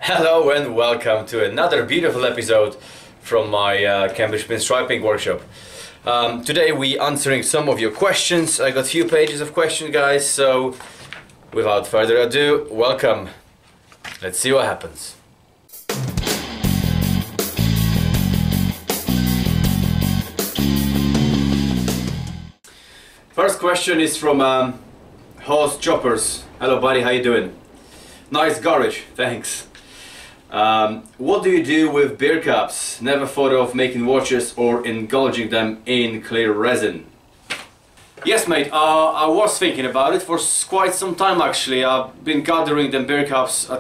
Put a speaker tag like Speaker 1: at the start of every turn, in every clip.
Speaker 1: Hello and welcome to another beautiful episode from my Cambridge Pinstriping workshop. Today we answering some of your questions. I got a few pages of questions, guys, so without further ado, welcome. Let's see what happens. First question is from Horse Choppers. Hello buddy, how you doing? Nice garage, thanks. What do you do with beer cups? Never thought of making watches or indulging them in clear resin? Yes mate, I was thinking about it for quite some time actually. I've been gathering them beer cups. I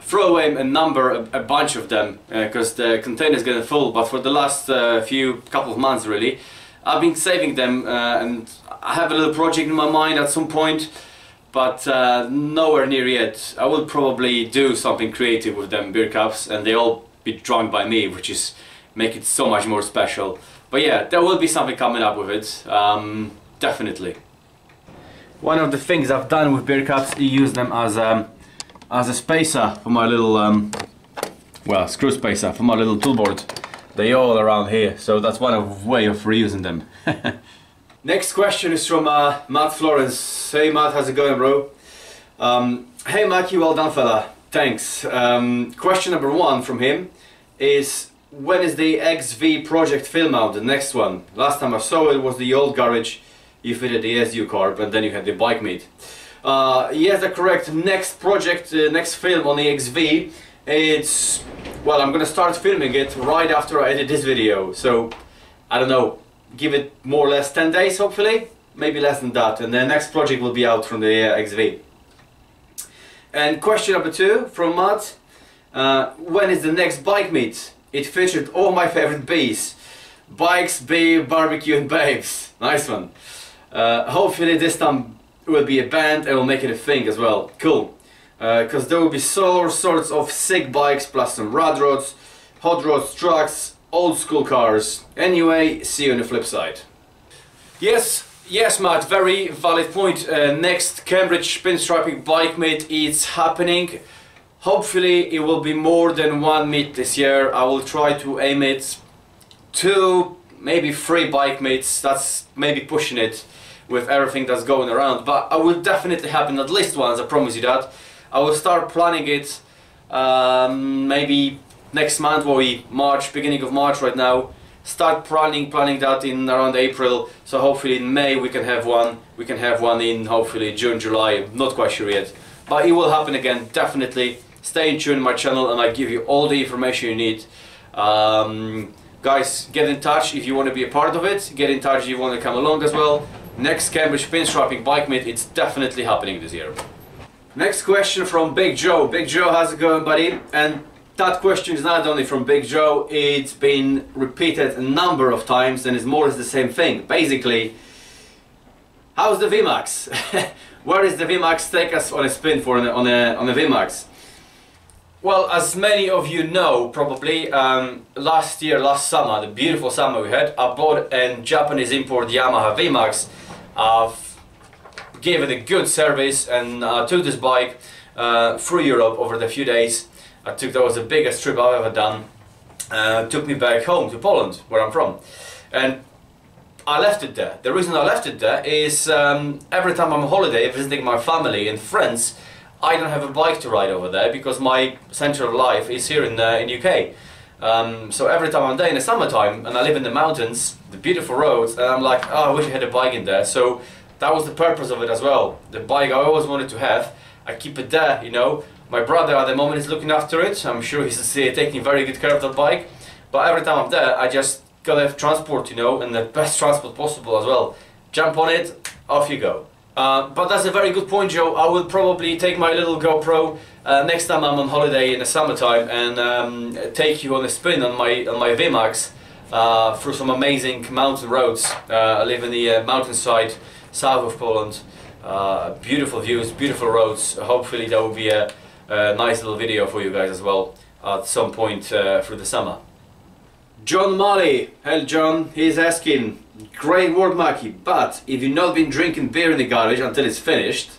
Speaker 1: throw away a bunch of them because the container is getting full, but for the last couple of months really I've been saving them and I have a little project in my mind at some point, but nowhere near yet. I will probably do something creative with them beer cups and they all be drunk by me, which is make it so much more special. But yeah, there will be something coming up with it, definitely. One of the things I've done with beer cups is use them as a spacer for my little, well, screw spacer for my little toolboard. They're all around here, so that's one way of reusing them. Next question is from Matt Florence. Hey Matt, how's it going, bro? Hey Mackie, well done fella. Thanks. Question number one from him is, when is the XV project film out, the next one? Last time I saw it was the old garage. You fitted the SU card and then you had the bike meet. Yes, that's correct. Next project, next film on the XV, it's, well, I'm gonna start filming it right after I edit this video. So, I don't know, give it more or less 10 days hopefully, maybe less than that, and the next project will be out from the XV. And question number two from Matt, when is the next bike meet? It featured all my favorite B's: bikes, beer, barbecue and babes. Nice one. Hopefully this time it will be a band and we'll make it a thing as well. Cool. Because there will be all sorts of sick bikes plus some rad rods, hot rods, trucks, old school cars. Anyway, see you on the flip side. Yes, Matt, very valid point. Next Cambridge Pinstriping bike meet is happening. Hopefully it will be more than one meet this year. I will try to aim it 2, maybe 3 bike meets. That's maybe pushing it with everything that's going around, but I will definitely happen at least once, I promise you that. I will start planning it maybe next month, or March, beginning of March right now. Start planning that in around April, so hopefully in May we can have one. We can have one in hopefully June, July, I'm not quite sure yet. But it will happen again, definitely. Stay in tune to my channel and I give you all the information you need. Guys, get in touch if you want to be a part of it. Get in touch if you want to come along as well. Next Cambridge Pinstriping bike meet, it's definitely happening this year. Next question from Big Joe. Big Joe, how's it going, buddy? And that question is not only from Big Joe, it's been repeated a number of times and it's more or less the same thing. Basically, how's the VMAX? Where is the VMAX take us on a spin for on a VMAX? Well, as many of you know, probably, last summer, the beautiful summer we had, I bought a Japanese import Yamaha VMAX. I've given it a good service and took this bike through Europe over the few days. That was the biggest trip I've ever done. Took me back home to Poland, where I'm from. And I left it there. The reason I left it there is every time I'm on holiday visiting my family and friends, I don't have a bike to ride over there because my center of life is here in UK. So every time I'm there in the summertime and I live in the mountains, the beautiful roads, and I'm like, oh, I wish I had a bike in there. So that was the purpose of it as well. The bike I always wanted to have, I keep it there, you know. My brother at the moment is looking after it. I'm sure he's taking very good care of that bike. But every time I'm there, I just gotta have transport, you know, and the best transport possible as well. Jump on it, off you go. But that's a very good point, Joe. I will probably take my little GoPro next time I'm on holiday in the summertime and take you on a spin on my VMAX through some amazing mountain roads. I live in the mountainside south of Poland. Beautiful views, beautiful roads. Hopefully that will be a nice little video for you guys as well at some point through the summer. John Malley, hey John, he's asking, great work Mackie, but if you've not been drinking beer in the garage until it's finished,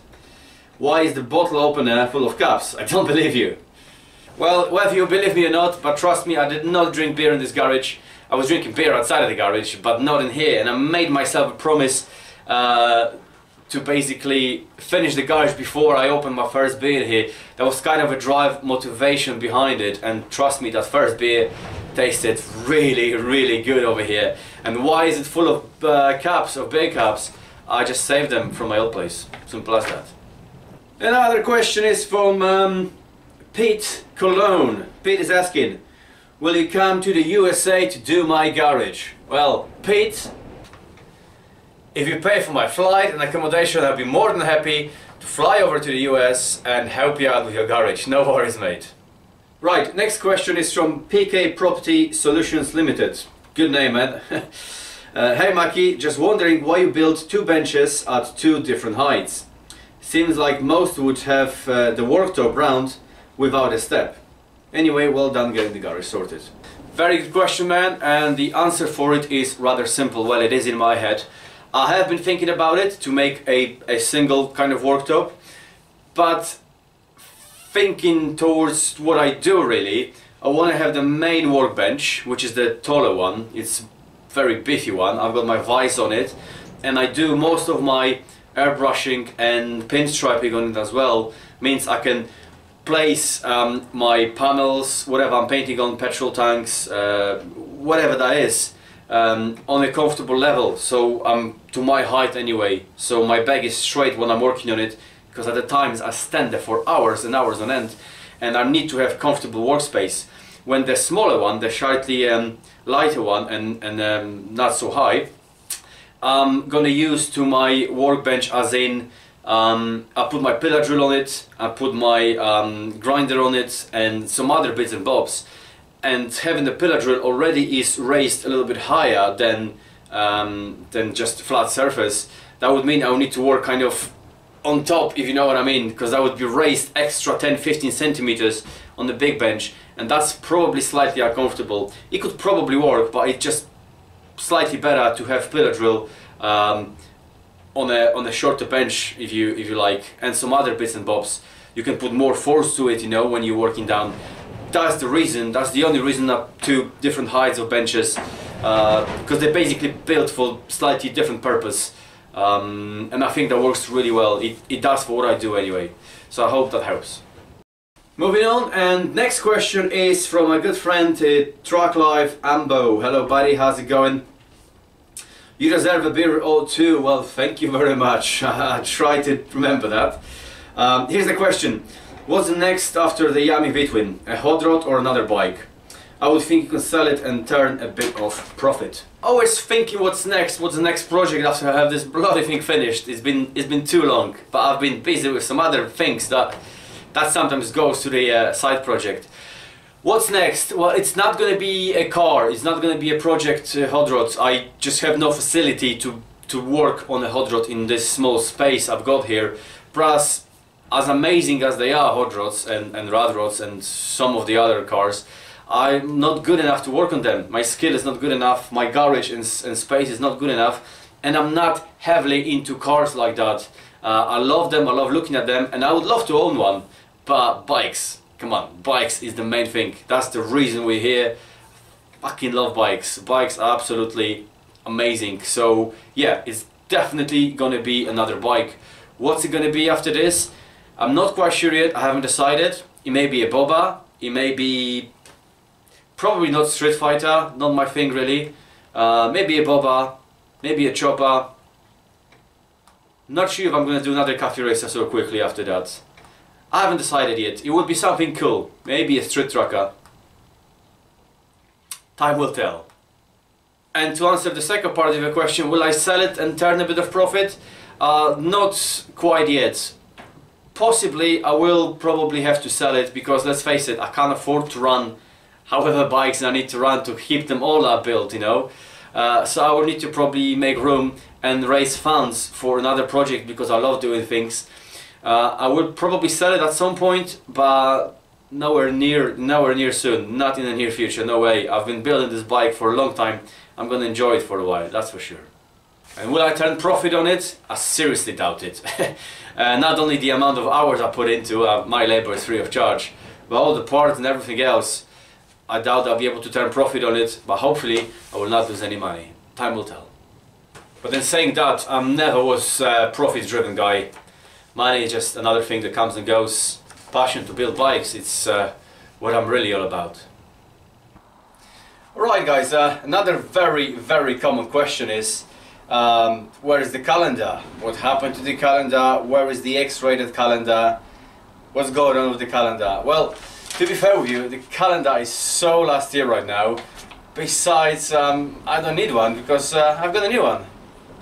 Speaker 1: why is the bottle opener full of cups? I don't believe you. Well, whether you believe me or not, but trust me, I did not drink beer in this garage. I was drinking beer outside of the garage, but not in here, and I made myself a promise to basically finish the garage before I opened my first beer here. That was kind of a drive motivation behind it, and trust me, that first beer tasted really, really good over here. And why is it full of cups, of beer cups? I just saved them from my old place. Simple as that. Another question is from Pete Cologne. Pete is asking, will you come to the USA to do my garage? Well, Pete, if you pay for my flight and accommodation, I'll be more than happy to fly over to the US and help you out with your garage. No worries, mate. Right, next question is from PK Property Solutions Limited. Good name, man. Hey Maki, just wondering why you built two benches at two different heights. Seems like most would have the worktop round without a step. Anyway, well done getting the garage sorted. Very good question, man, and the answer for it is rather simple. Well, it is in my head. I have been thinking about it to make a single kind of worktop, but thinking towards what I do really, I want to have the main workbench, which is the taller one. It's a very beefy one. I've got my vise on it, and I do most of my airbrushing and pinstriping on it as well. Means I can place my panels, whatever I'm painting on, petrol tanks, whatever that is, on a comfortable level, so I'm to my height anyway, so my back is straight when I'm working on it, because at the times I stand there for hours and hours on end, and I need to have comfortable workspace. When the smaller one, the slightly lighter one and not so high, I'm gonna use to my workbench, as in I put my pillar drill on it, I put my grinder on it and some other bits and bobs. And having the pillar drill already is raised a little bit higher than just flat surface. That would mean I would need to work kind of on top, if you know what I mean, because that would be raised extra 10-15 centimeters on the big bench, and that's probably slightly uncomfortable. It could probably work, but it's just slightly better to have pillar drill on a shorter bench, if you like, and some other bits and bobs. You can put more force to it, you know, when you're working down. That's the reason, that's the only reason up two different heights of benches, because they're basically built for slightly different purpose, and I think that works really well. It does for what I do anyway, so I hope that helps. Moving on, and next question is from my good friend Truck Life Ambo. Hello buddy, how's it going? You deserve a beer or two. Well, thank you very much. I try to remember that. Here's the question. What's next after the Yami V-Twin? A hot rod or another bike? I would think you can sell it and turn a bit of profit. Always thinking what's next, what's the next project after I have this bloody thing finished. It's been too long, but I've been busy with some other things that sometimes goes to the side project. What's next? Well, it's not going to be a car, it's not going to be a project hot rods. I just have no facility to work on a hot rod in this small space I've got here. Plus, as amazing as they are, hot rods and rad rods and some of the other cars, I'm not good enough to work on them. My skill is not good enough, my garage and space is not good enough, and I'm not heavily into cars like that. I love them, I love looking at them, and I would love to own one, but bikes, come on, bikes is the main thing. That's the reason we're here. Fucking love bikes. Bikes are absolutely amazing. So yeah, it's definitely gonna be another bike. What's it gonna be after this? I'm not quite sure yet, I haven't decided. It may be a boba, it may be probably not Street Fighter, not my thing really. Maybe a boba, maybe a chopper. Not sure if I'm gonna do another cafe racer so quickly after that. I haven't decided yet. It would be something cool, maybe a street trucker. Time will tell. And to answer the second part of your question, will I sell it and turn a bit of profit? Not quite yet. Possibly I will probably have to sell it, because let's face it, I can't afford to run however bikes I need to run to keep them all up built, you know. So I will need to probably make room and raise funds for another project, because I love doing things. I will probably sell it at some point, but nowhere near soon, not in the near future, no way. I've been building this bike for a long time, I'm gonna enjoy it for a while, that's for sure. And will I turn profit on it? I seriously doubt it. Not only the amount of hours I put into, my labor is free of charge, but all the parts and everything else, I doubt I'll be able to turn profit on it, but hopefully I will not lose any money. Time will tell. But in saying that, I never was a profit-driven guy. Money is just another thing that comes and goes. Passion to build bikes, it's what I'm really all about. Alright guys, another very common question is where is the calendar? What happened to the calendar? Where is the X-rated calendar? What's going on with the calendar? Well, to be fair with you, the calendar is so last year right now. Besides, I don't need one because I've got a new one.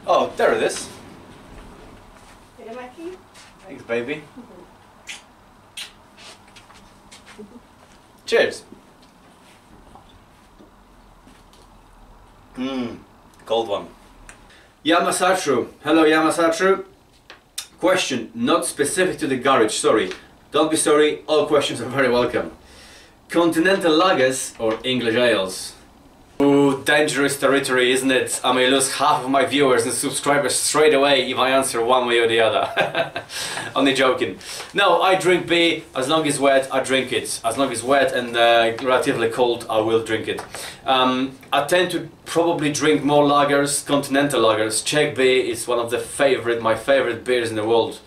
Speaker 1: Oh, there it is. Thanks, baby. Cheers. Cold one. Yamasatru. Hello, Yamasatru. Question, not specific to the garage, sorry. Don't be sorry, all questions are very welcome. Continental lagers or English ales? Ooh, dangerous territory, isn't it? I may lose half of my viewers and subscribers straight away if I answer one way or the other. Only joking. No, I drink beer. As long as it's wet, I drink it. As long as it's wet and relatively cold, I will drink it. I tend to probably drink more lagers, continental lagers. Czech beer is one of my favorite beers in the world.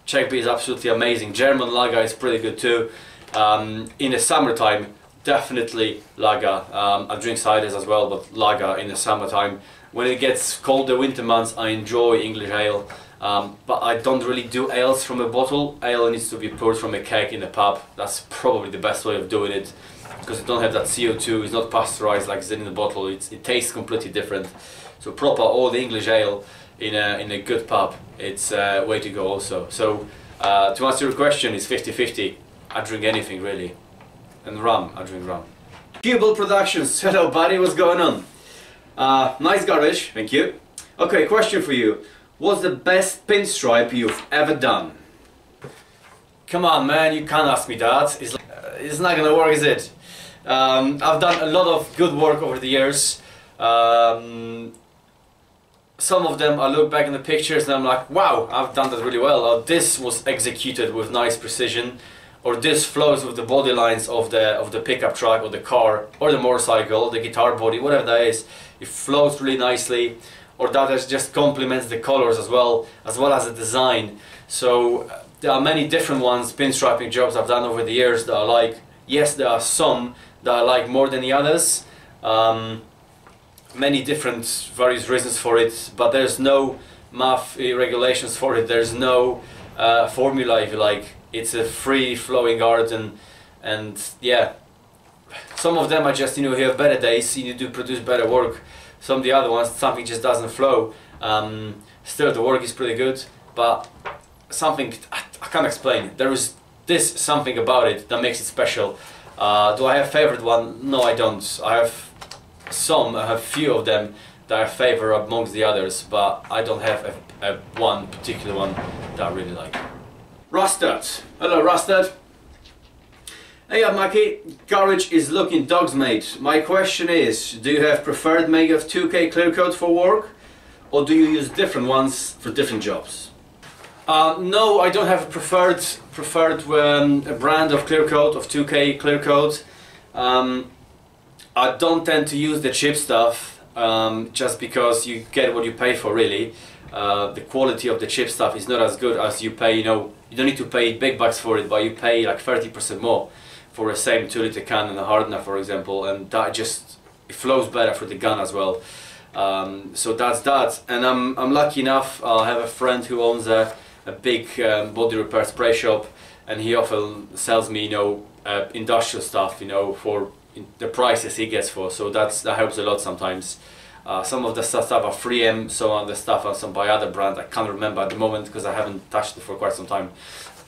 Speaker 1: Czech beer is absolutely amazing. German lager is pretty good too. In the summertime, definitely lager. I drink ciders as well, but lager in the summertime. When it gets cold, the winter months, I enjoy English ale. But I don't really do ales from a bottle. Ale needs to be poured from a keg in a pub. That's probably the best way of doing it, because you don't have that CO2. It's not pasteurized like it's in the bottle. It tastes completely different. So proper old English ale in a good pub, it's a way to go also. So to answer your question, it's 50-50. I drink anything really. And rum, I drink rum. Cubal Productions, hello buddy, what's going on? Nice garage, thank you. Okay, question for you. What's the best pinstripe you've ever done? Come on man, you can't ask me that. It's not gonna work, is it? I've done a lot of good work over the years. Some of them I look back in the pictures and I'm like, wow, I've done that really well. Or this was executed with nice precision. Or this flows with the body lines of the pickup truck or the car or the motorcycle, the guitar body, whatever that is. It flows really nicely. Or that just complements the colors as well as the design. So there are many different ones, pinstriping jobs I've done over the years that I like. Yes, there are some that I like more than the others. Many different various reasons for it, but there's no math regulations for it. There's no formula, if you like. It's a free-flowing art, and yeah, some of them are just, you have better days, you do produce better work. Some of the other ones, something just doesn't flow. Still, the work is pretty good, but something I can't explain. There is something about it that makes it special. Do I have a favorite one? No, I don't. I have few of them that I favor amongst the others, but I don't have one particular one that I really like. Rustad. Hello Rustad. Hey up Maki, garage is looking dogs mate. My question is, do you have preferred make of 2K clear coat for work, or do you use different ones for different jobs? No, I don't have a preferred a brand of clear coat, of 2K clear coat. I don't tend to use the cheap stuff, just because you get what you pay for really. The quality of the cheap stuff is not as good as you pay, you don't need to pay big bucks for it, but you pay like 30% more for the same 2-liter can and a hardener, for example, and that it flows better for the gun as well. So that's that, and I'm lucky enough. I have a friend who owns a big body repair spray shop, and he often sells me, industrial stuff, for the prices he gets for. So that helps a lot sometimes. Some of the stuff are 3M, some of the stuff are some by other brand. I can't remember at the moment because I haven't touched it for quite some time.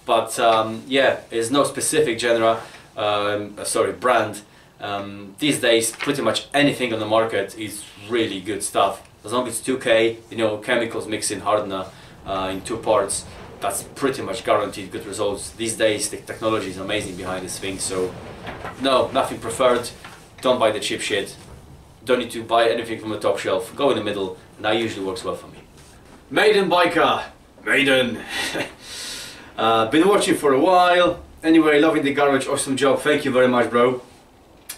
Speaker 1: But yeah, there's no specific brand. These days, pretty much anything on the market is really good stuff. As long as it's 2K, chemicals mixed in hardener in 2 parts, that's pretty much guaranteed good results. These days, the technology is amazing behind this thing. So no, nothing preferred. Don't buy the cheap shit. Don't need to buy anything from the top shelf. Go in the middle, and that usually works well for me. Maiden biker, Maiden. Been watching for a while. Anyway, loving the garage, awesome job, thank you very much, bro.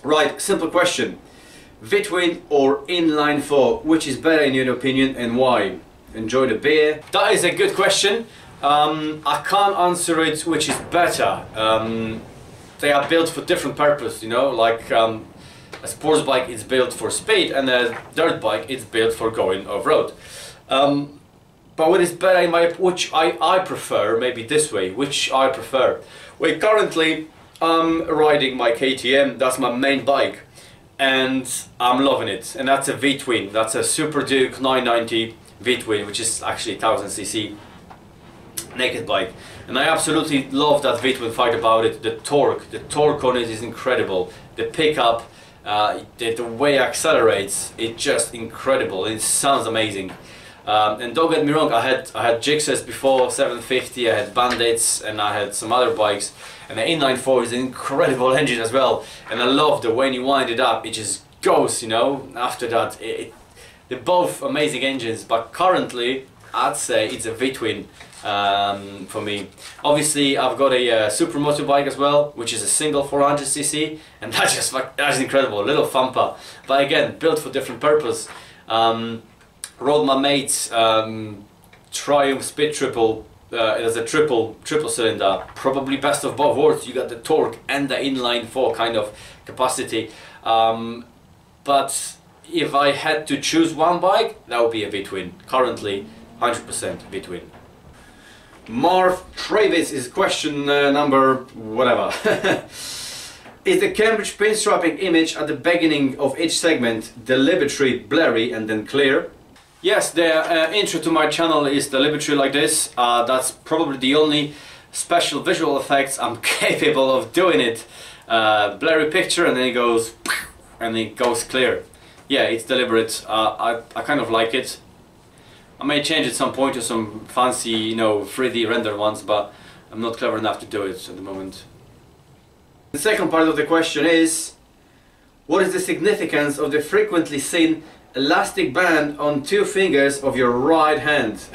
Speaker 1: Right, simple question. V-twin or inline 4, which is better in your opinion and why? Enjoy the beer. That is a good question. I can't answer it which is better. They are built for different purpose, you know, like a sports bike is built for speed and a dirt bike is built for going off-road. But what is better in which I prefer, maybe this way, which I prefer. Well, currently I'm riding my KTM, that's my main bike, and I'm loving it. And that's a V-twin, that's a Super Duke 990 V-twin, which is actually 1000cc naked bike. And I absolutely love that V-twin fact about it. The torque on it is incredible. The pickup, the way it accelerates, it's just incredible. It sounds amazing. And don't get me wrong, I had Jigsaws before, 750, I had Bandits, and I had some other bikes. And the inline 4 is an incredible engine as well. And I love the when you wind it up, it just goes, you know, after that. They're both amazing engines, but currently I'd say it's a V-twin for me. Obviously I've got a super motorbike as well, which is a single 400cc, and that's incredible, a little thumper. But again, built for different purpose. Rode my mate's Triumph Speed Triple. It has a triple cylinder, probably best of both worlds. You got the torque and the inline 4 kind of capacity. But if I had to choose one bike, that would be a V-twin. Currently 100% V-twin. Marv Travis is question number whatever. Is the Cambridge pinstriping image at the beginning of each segment deliberately blurry and then clear? Yes, the intro to my channel is deliberately like this. That's probably the only special visual effects I'm capable of doing it. Blurry picture and then it goes and it goes clear. Yeah, it's deliberate. I kind of like it. I may change at some point to some fancy, you know, 3D rendered ones, but I'm not clever enough to do it at the moment. The second part of the question is, what is the significance of the frequently seen elastic band on 2 fingers of your right hand?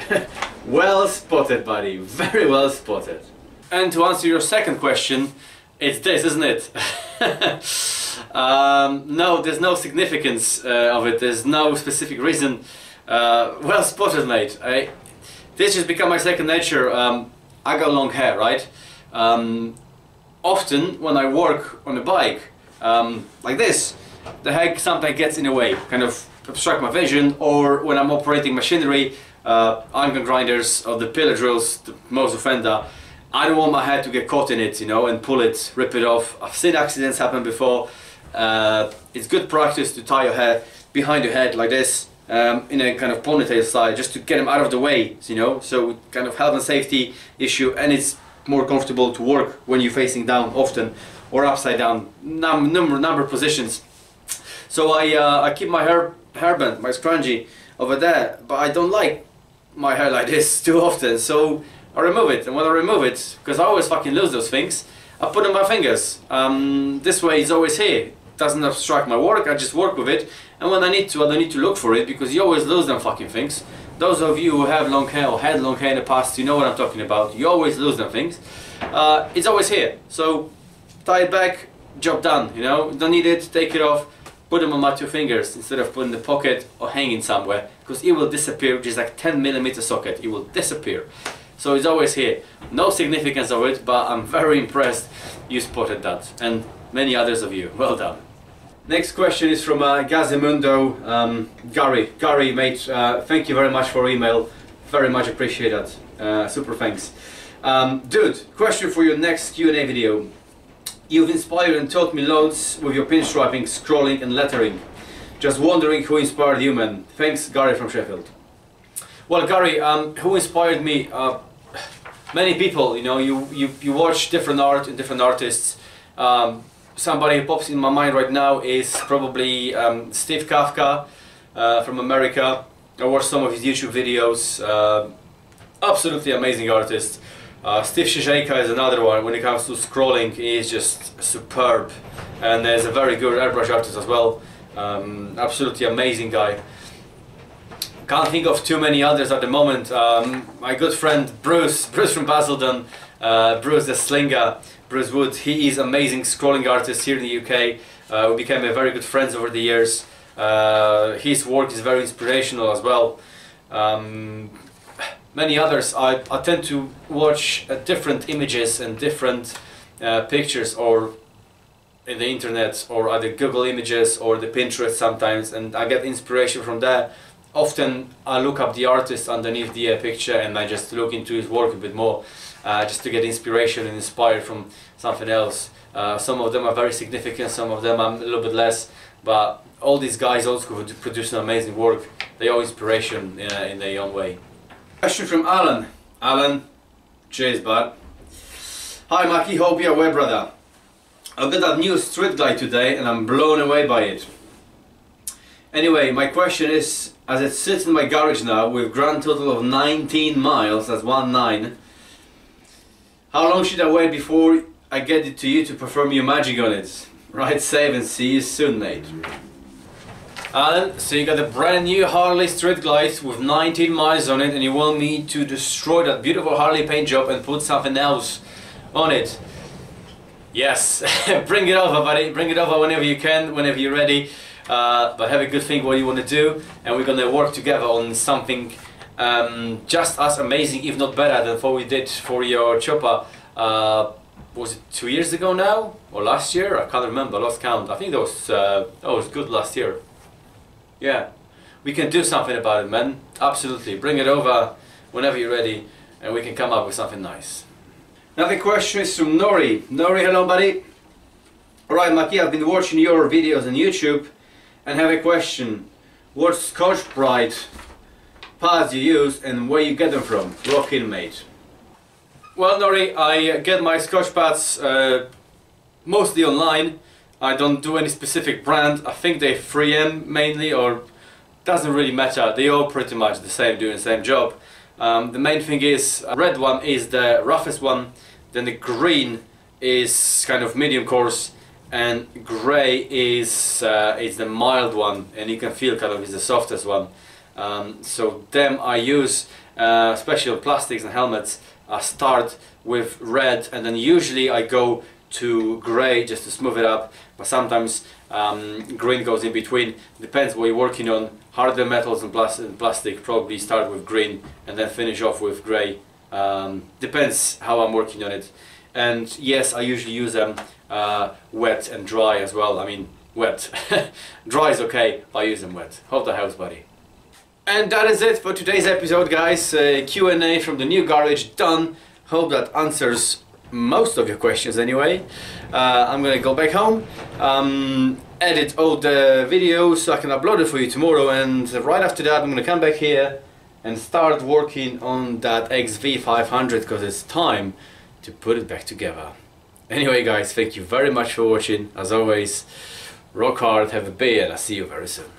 Speaker 1: Well spotted, buddy, very well spotted. And to answer your second question, it's this, isn't it? No, there's no significance of it, there's no specific reason. Well spotted, mate. This has become my second nature. I got long hair, right? Often when I work on a bike like this, the hair sometimes gets in the way, kind of obstruct my vision, or when I'm operating machinery, iron grinders or the pillar drills, the most offender, I don't want my hair to get caught in it, you know, and pull it, rip it off. I've seen accidents happen before. It's good practice to tie your hair behind your head like this, in a kind of ponytail style, just to get them out of the way, you know, so kind of health and safety issue, and it's more comfortable to work when you're facing down often, or upside down, number of positions. So I keep my hairband, my scrunchie over there, but I don't like my hair like this too often, so I remove it. And when I remove it, because I always fucking lose those things, I put on my fingers. This way it's always here, it doesn't obstruct my work, I just work with it, and when I need to, I don't need to look for it, because you always lose them fucking things. Those of you who have long hair or had long hair in the past, you know what I'm talking about. You always lose them things. It's always here, so tie it back, job done, you know. Don't need it, take it off, put them on my 2 fingers instead of putting in the pocket or hanging somewhere, because it will disappear, which is like 10mm socket, it will disappear. So it's always here. No significance of it, but I'm very impressed you spotted that, and many others of you. Well done. Next question is from Gazimundo, Gary, mate, thank you very much for email, very much appreciate that, super thanks. Dude, question for your next Q&A video. You've inspired and taught me loads with your pinstriping, scrolling and lettering. Just wondering who inspired you, man. Thanks, Gary from Sheffield. Well, Gary, who inspired me? Many people, you know, you watch different art and different artists. Somebody who pops in my mind right now is probably Steve Kafka from America. I watched some of his YouTube videos. Absolutely amazing artist. Steve Shigeika is another one. When it comes to scrolling, he is just superb. And there's a very good airbrush artist as well. Absolutely amazing guy. Can't think of too many others at the moment. My good friend Bruce from Basildon, Bruce the Slinger, Bruce Wood. He is amazing scrolling artist here in the UK. We became a very good friends over the years. His work is very inspirational as well. Many others, I tend to watch different images and different pictures, or in the internet, or either Google Images or the Pinterest sometimes, and I get inspiration from there. Often I look up the artist underneath the picture, and I just look into his work a bit more, just to get inspiration and inspired from something else. Some of them are very significant, some of them are a little bit less, but all these guys also produce an amazing work. They are inspiration in their own way. Question from Alan. Alan, cheers bud. Hi Maki, hope you're well brother. I've got that new street glide today and I'm blown away by it. Anyway, my question is, as it sits in my garage now with a grand total of 19 miles, that's 19, how long should I wait before I get it to you to perform your magic on it? Right, save and see you soon mate. Alan, so you got a brand new Harley Street Glide with 19 miles on it, and you want me to destroy that beautiful Harley paint job and put something else on it. Yes, bring it over buddy, bring it over whenever you can, whenever you're ready. But have a good think what you want to do, and we're gonna work together on something just as amazing, if not better, than what we did for your chopper. Was it 2 years ago now? Or last year? I can't remember, lost count. I think that was, it was good last year. Yeah, we can do something about it, man. Absolutely, bring it over whenever you're ready, and we can come up with something nice. Another question is from Nori. Nori, hello buddy. Alright Maki, I've been watching your videos on YouTube and have a question. What Scotch-Brite pads you use and where you get them from? Rockin' mate. Well Nori, I get my Scotch pads mostly online. I don't do any specific brand. I think they're 3M mainly, or doesn't really matter. They all pretty much the same, doing the same job. The main thing is, red one is the roughest one, then the green is kind of medium coarse, and grey is the mild one, and you can feel kind of is the softest one. So them I use, especially on plastics and helmets. I start with red, and then usually I go to grey just to smooth it up, but sometimes green goes in between. Depends what you're working on. Harder metals and plastic, probably start with green and then finish off with grey. Depends how I'm working on it. And yes, I usually use them wet and dry as well. I mean wet. Dry is okay, but I use them wet. Hope that helps buddy. And that is it for today's episode guys. Q&A from the new garage done. Hope that answers most of your questions anyway. I'm gonna go back home, edit all the videos so I can upload it for you tomorrow, and right after that I'm gonna come back here and start working on that XV500 because it's time to put it back together. Anyway guys, thank you very much for watching. As always, rock hard, have a beer, and I'll see you very soon.